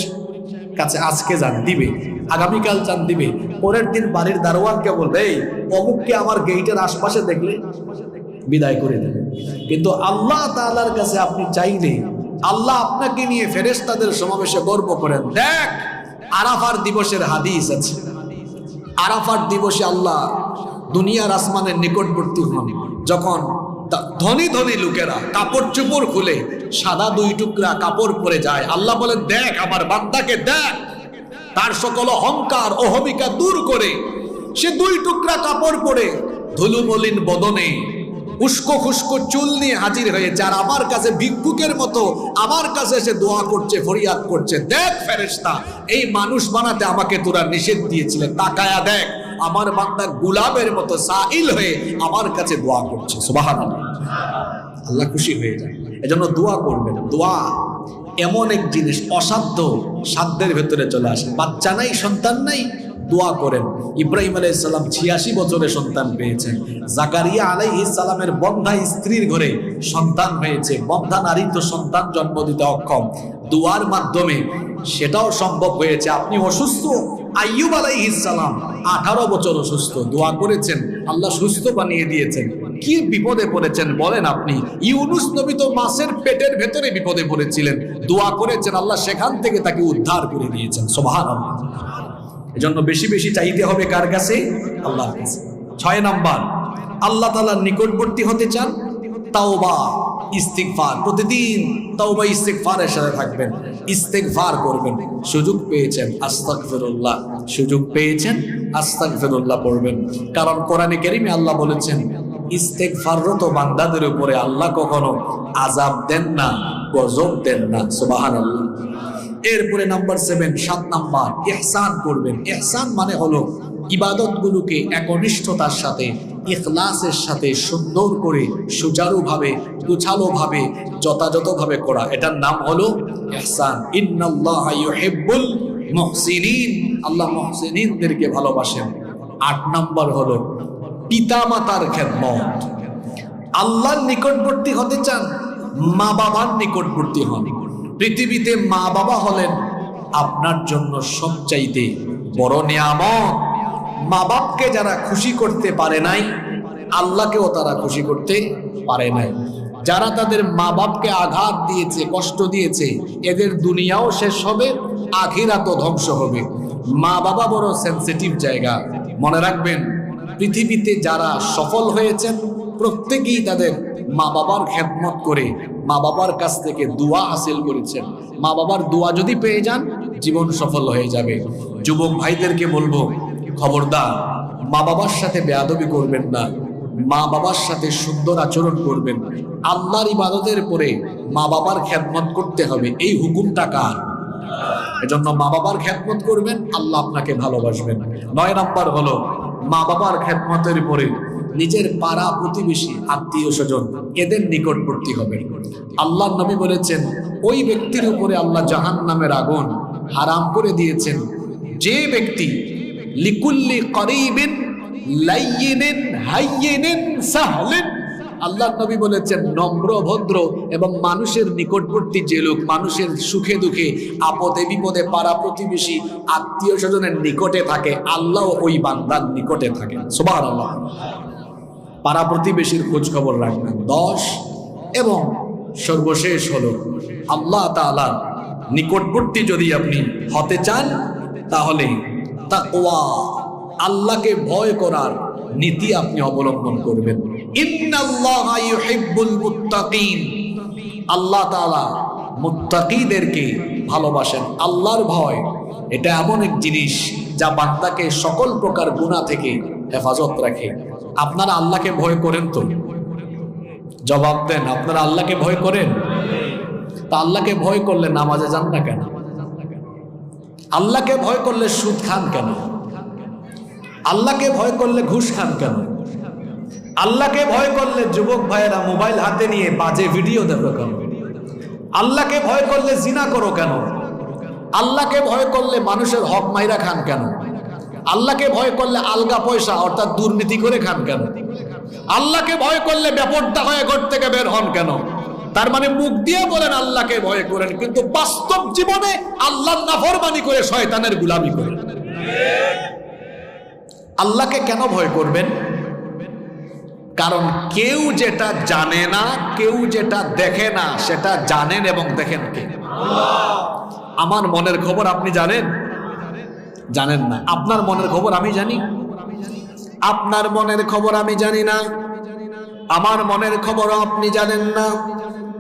কাছে আজকে যান দিবে, আগামীকাল যান দিবে, পরের দিন বাড়ির দারোয়ানকে বলবে এই অমুককে আমার গেটের আশপাশে দেখলে বিদায় করে দেবে। কিন্তু আল্লাহ তাআলার কাছে আপনি চাইলে আল্লাহ আপনাকে নিয়ে ফেরেশতাদের সমাবেশে গর্ব করেন। দেখ, আরাফার দিবসের হাদিস আছে, আরাফার দিবসে আল্লাহ দুনিয়ার আসমানের নিকটবর্তী হন, যখন ধনী ধনী লোকেরা কাপড় চোপড় খুলে সাদা দুই টুকরা কাপড় পরে যায়, আল্লাহ বলেন দেখ আমার বান্দাকে, দেখ তার সকল অহংকার অহমিকা দূর করে সে দুই টুকরা কাপড় পরে ধুলুমলিন বদনে উস্কো খুস্কো চুল নিয়ে হাজির হয়েছে, আর আমার কাছে ভিক্ষুকের মতো আমার কাছে এসে দোয়া করছে, ফরিয়াদ করছে। দেখ ফেরেশতা, এই মানুষ বানাতে আমাকে তোরা নিষেধ দিয়েছিলেন, তাকায়া দেখ আমার বান্দা গোলাপের মতো সাইল হয়ে আমার কাছে দোয়া করছে। সুবহানাল্লাহ। আল্লাহ খুশি হয়ে যায়। এজন্য দোয়া করবেন। দোয়া এমন এক জিনিস, অসাধ্য সাধ্যের ভেতরে চলে আসে। বাচ্চা নাই, সন্তান নাই, দোয়া করেন। ইব্রাহিম আলাইহিস সালাম 86 বছরে সন্তান পেয়েছেন। জাকারিয়া আলাইহিস সালামের বন্ধা স্ত্রীর ঘরে সন্তান হয়েছে। বন্ধা নারী তো সন্তান জন্ম দিতে অক্ষম, দোয়ার মাধ্যমে সেটাও সম্ভব হয়েছে। আপনি অসুস্থ, আইয়ুব আলাইহিস সালাম 18 বছর অসুস্থ, দোয়া করেছেন, আল্লাহ সুস্থ বানিয়ে দিয়েছেন। কি বিপদে পড়েছেন বলেন আপনি? ইউনুস নবী তো মাছের পেটের ভেতরে বিপদে পড়েছিলেন, দোয়া করেছেন, আল্লাহ সেখান থেকে তাকে উদ্ধার করে দিয়েছেন। সুবহানাল্লাহ। এজন্য বেশি বেশি চাইতে হবে কার কাছে? আল্লাহর কাছে। 6 নাম্বার, আল্লাহ তাআলার নিকটবর্তী হতে চান, তাওবা ইস্তিগফার, প্রতিদিন তাওবা ইস্তিগফারের সাথে থাকবেন, ইস্তিগফার করবেন। সুযোগ পেয়েছেন আস্তাগফিরুল্লাহ, সুযোগ পেয়েছেন আস্তাগফিরুল্লাহ পড়বেন। কারণ কোরআনে কারীমে আল্লাহ বলেছেন ইস্তিগফাররত বান্দাদের উপরে আল্লাহ কখনো আযাব দেন না, গজব দেন না। সুবহানাল্লাহ। এরপরে নাম্বার 7, 7 নাম্বার, ইহসান করবেন। ইহসান মানে হলো ইবাদতগুলোকে একনিষ্ঠতার সাথে, ইখলাসের সাথে সুন্দর করে, সুচারুভাবে, গুছালোভাবে, যথাযথভাবে করা, এটার নাম হলো ইহসান। ইন্নাল্লাহা ইউহিব্বুল মুহসিনিন, আল্লাহ মুহসিনিনদেরকে ভালোবাসেন। 8 নাম্বার হলো পিতামাতার খেদমত। আল্লাহর নিকটবর্তী হতে চান, মা বাবার নিকটবর্তী হন। পৃথিবীতে মা বাবা হলেন আপনার জন্য সবচাইতে বড় নিয়ামত। মা বাপকে যারা খুশি করতে পারে নাই, আল্লাহকেও তারা খুশি করতে পারে নাই। যারা তাদের মা বাপকে আঘাত দিয়েছে, কষ্ট দিয়েছে, এদের দুনিয়াও শেষ হবে, আখিরাতও ধ্বংস হবে। মা বাবা বড় সেনসিটিভ জায়গা। মনে রাখবেন, পৃথিবীতে যারা সফল হয়েছেন প্রত্যেকেই তাদের মা বাবার খেদমত করে মা বাবার কাছ থেকে দোয়া হাসিল করেছেন। মা বাবার দোয়া যদি পেয়ে যান, জীবন সফল হয়ে যাবে। যুবক ভাইদেরকে বলবো, খবরদার মা বাবার সাথে বেয়াদবি করবেন না, মা বাবার সাথে সুন্দর আচরণ করবেন। আল্লাহর ইবাদতের পরে মা বাবার খেদমত করতে হবে, এই হুকুমটা কার? এজন্য মা বাবার খেদমত করবেন, আল্লাহ আপনাকে ভালোবাসবেন। 9 নাম্বার হলো মা বাবার খেদমতের পরে নিজের পাড়া প্রতিবেশী, আত্মীয় স্বজন, এদের নিকটবর্তী হবে। আল্লাহর নবী বলেছেন ওই ব্যক্তির উপরে আল্লাহ জাহান্নামের আগুন হারাম করে দিয়েছেন যে ব্যক্তি লিকুল্লি করিবিন লাইয়িনিন হাইয়িনিন সাহলিন আল্লাহর নবী বলেছেন নম্র ভদ্র এবং মানুষের নিকটবর্তী যে লোক মানুষের সুখে দুঃখে আপদে বিপদে পাড়া প্রতিবেশী আত্মীয় স্বজনের নিকটে থাকে আল্লাহ ওই বান্দার নিকটে থাকে সুবহানাল্লাহ। পাড়া প্রতিবেশীর খোঁজ খবর রাখবেন। 10 এবং সর্বশেষ হলো আল্লাহ তাআলার নিকটবর্তী যদি আপনি হতে চান তাহলে তাকওয়া আল্লাহকে ভয় করার নীতি আপনি অবলম্বন করবেন। ইন্নাল্লাহা ইউহিব্বুল মুত্তাকিন, আল্লাহ তাআলা মুত্তাকিদেরকে ভালোবাসেন। আল্লাহর ভয় এটা এমন এক জিনিস যা বান্দাকে সকল প্রকার গুনাহ থেকে হেফাজত রাখে। আপনারা আল্লাহকে ভয় করেন তো? জবাব দেন, আপনারা আল্লাহকে ভয় করেন? তা আল্লাহকে ভয় করলে নামাজে যান না কেন? আল্লাহকে ভয় করলে সুদ খান কেন? আল্লাহকে ভয় করলে ঘুষ খান কেন? আল্লাহকে ভয় করলে যুবক ভাইয়েরা মোবাইল হাতে নিয়ে বাজে ভিডিও দেখো কেন? আল্লাহকে ভয় করলে জিনা করো কেন? আল্লাহকে ভয় করলে মানুষের হক মাইরা খান কেন? আল্লাহকে ভয় করলে আলগা পয়সা অর্থাৎ দুর্নীতি করে খান কেন? আল্লাহকে ভয় করলে বেপরদা হয়ে ঘর থেকে বের হন কেন? তার মানে মুখ দিয়ে বলেন আল্লাহকে ভয় করেন, কিন্তু বাস্তব জীবনে আল্লাহর নাফরমানি করে শয়তানের গোলামি করেন। আল্লাহকে কেন ভয় করবেন? কারণ কেউ যেটা জানে না, কেউ যেটা দেখে না, সেটা জানেন এবং দেখেন কে? আমার মনের খবর আপনি জানেন? জানেন না। আপনার মনের খবর আমি জানি? আপনার মনের খবর আমি জানি না। আমার মনের খবর আপনি জানেন না।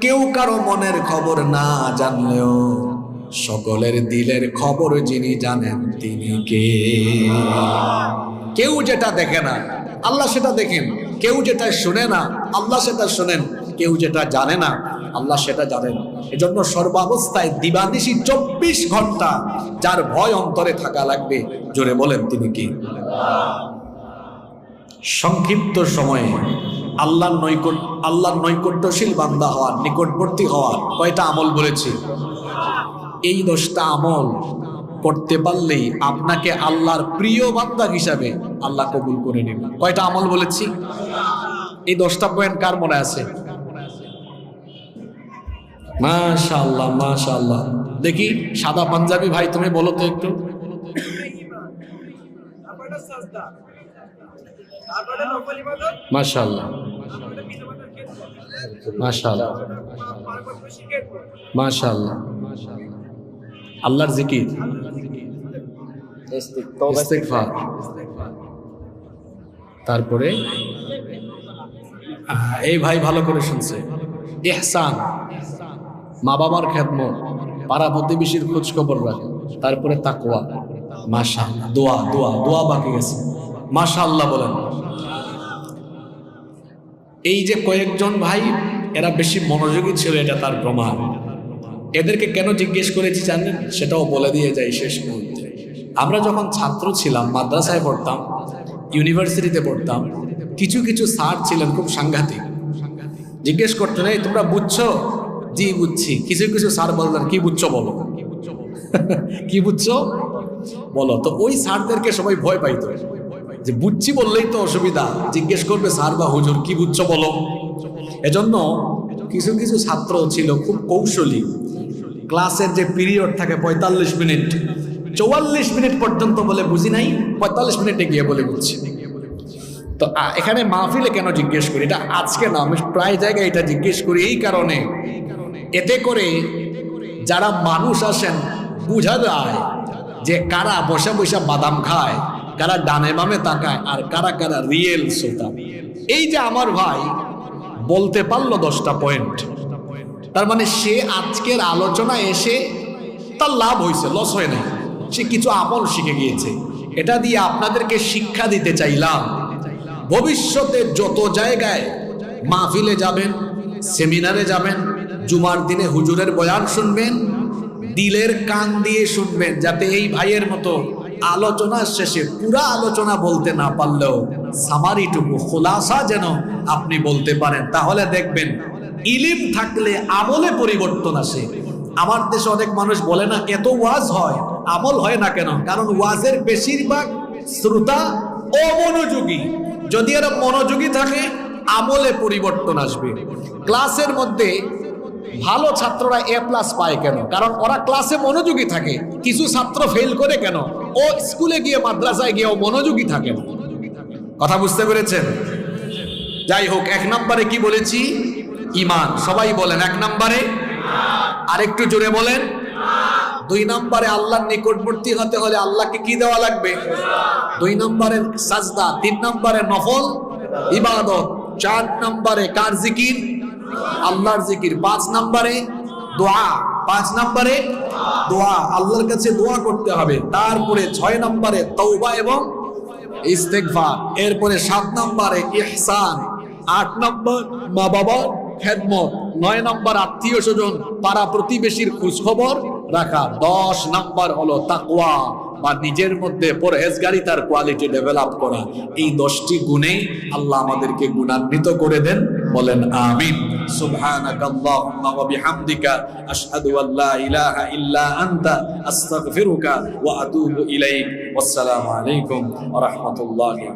কেউ কারো মনের খবর না জানলেও সকলের দিলের খবর যিনি জানেন তিনি কে? কেউ যেটা দেখে না আল্লাহ সেটা দেখেন, কেউ যেটা শুনে না আল্লাহ সেটা শোনেন, কেউ যেটা জানে না আল্লাহ সেটা জানেন। এজন্য সর্বাবস্থায় দিবানিশি 24 ঘন্টা যার ভয় অন্তরে থাকা লাগবে, জোরে বলেন তিনি কি? সংক্ষিপ্ত সময়ে আল্লাহর নৈকট্যশীল বান্দা হওয়ার, নিকটবর্তী হওয়ার কয়টা আমল বলেছি? এই 10টা আমল করতে পারলেই আপনাকে আল্লাহর প্রিয় বান্দা হিসাবে আল্লাহ কবুল করে নেবেন। কয়টা আমল বলেছি? এই 10টা পয়েন্ট কার মনে আছে? মাশাআল্লাহ মাশাআল্লাহ। দেখি সাদা পাঞ্জাবি ভাই তুমি বলো তো একটু। মাশাআল্লাহ মাশাআল্লাহ মাশাআল্লাহ। আল্লাহর জিকির, ইস্তিগফার, তারপরে এই ভাই ভালো করে শুনছে, ইহসান, মা বাবার খেদমত, পাড়া প্রতিবেশীর খোঁজ খবর রাখা, তারপরে তাকওয়া, মাশাআল্লাহ, দোয়া দোয়া দোয়া বাকি গেছে, মাশাআল্লাহ বলেন। এই যে কয়েকজন ভাই এরা বেশি মনোযোগী ছিল, এটা তার প্রমাণ। এদেরকে কেন জিজ্ঞেস করেছি জানেন? সেটাও বলে দিয়ে যাই শেষ মুহূর্তে। আমরা যখন ছাত্র ছিলাম, মাদ্রাসায় পড়তাম, ইউনিভার্সিটিতে পড়তাম, কিছু কিছু স্যার ছিলেন খুব সাংঘাতিক। জিজ্ঞেস করতেন, এই তোমরা বুঝছো? জি বুঝছি। কিছু কিছু স্যার বলতেন, কি বুঝছো বলো। কি বুঝছো বলো। তো ওই স্যারদেরকে সবাই ভয় পাইত যে বুঝছি বললেই তো অসুবিধা, জিজ্ঞেস করবে স্যার বা হুজুর কি বুঝছো বলো। এজন্য কিছু কিছু ছাত্র ছিল খুব কৌশলী। ক্লাসের যে পিরিয়ড থাকে 45 মিনিট, 44 মিনিট পর্যন্ত বলে বুঝি নাই, 45 মিনিটে গিয়ে বলে বুঝছি। তো এখানে মাহফিলে কেন জিজ্ঞেস করি, এটা আজকে না, আমি প্রায় জায়গায় এটা জিজ্ঞেস করি এই কারণে, এতে করে যারা মানুষ আসেন বুঝা যায় যে কারা বসে বসে বাদাম খায়, কারা ডানে বামে তাকায়, আর কারা কারা রিয়েল শ্রোতা। এই যে আমার ভাই বলতে পারলো 10টা পয়েন্ট, তার মানে সে আজকের আলোচনা এসে তার লাভ হয়েছে, লস হয় না। সে কিছু আমল শিখে গিয়েছে। এটা দিয়ে আপনাদেরকে শিক্ষা দিতে চাইলাম, ভবিষ্যতে যত জায়গায় মাহফিলে যাবেন, সেমিনারে যাবেন, জুমার দিনে হুজুরের বয়ান শুনবেন, দিলের কান দিয়ে শুনবেন, যাতে এই ভাইয়ের মতো আলোচনার শেষে পুরা আলোচনা বলতে না পারলেও সামারিটুকু খোলাসা যেন আপনি বলতে পারেন। তাহলে দেখবেন ইলিম থাকলে আমলে পরিবর্তন আসে। আমার দেশে অনেক মানুষ বলে না এত ওয়াজ হয়, আমল হয় না কেন? কারণ ওয়াজের বেশিরভাগ শ্রোতা অমনোযোগী। যদি এরা মনোযোগী থাকে আমলে পরিবর্তন আসবে। ক্লাসের মধ্যে ভালো ছাত্ররা এ প্লাস পায় কেন? কারণ ওরা ক্লাসে মনোযোগী থাকে। কিছু ছাত্র ফেল করে কেন? ও স্কুলে গিয়ে মাদ্রাসায় গিয়ে ও মনোযোগী থাকে না। কথা বুঝতে পেরেছেন? যাই হোক, 1 নম্বরে কি বলেছি? ঈমান। সবাই বলেন 1 নম্বরে, আরেকটু জোরে বলেন। 2 নম্বরে আল্লাহর নিকটবর্তী হতে হলে আল্লাহকে কি দেওয়া লাগবে? 2 নম্বরে সাজদা, 3 নম্বরে নফল ইবাদত, 4 নম্বরে কার জিকির? আল্লাহর জিকির, 5 নম্বরে দোয়া, 5 নম্বরে দোয়া, আল্লাহর কাছে দোয়া করতে হবে। তারপরে 6 নম্বরে তওবা এবং ইস্তেগফার, এরপরে 7 নম্বরে ইহসান, 8 নম্বর মা বাবার খেদমত, 9 নম্বর আত্মীয় স্বজন পাড়া প্রতিবেশীর খোঁজ খবর রাখা, 10 নম্বর হলো তাকওয়া বা নিজের মধ্যে পরহেজগারিতার কোয়ালিটি ডেভেলপ করা। এই 10টি গুণে আল্লাহ আমাদেরকে গুণান্বিত করে দেন, বলেন আমিন। সুবহানাকাল্লাহুম্মা ওয়া বিহামদিকা আশহাদু আল্লা ইলাহা ইল্লা আনতা আস্তাগফিরুকা ওয়া আতুবু ইলাইক। ওয়াসসালামু আলাইকুম ওয়া রাহমাতুল্লাহি।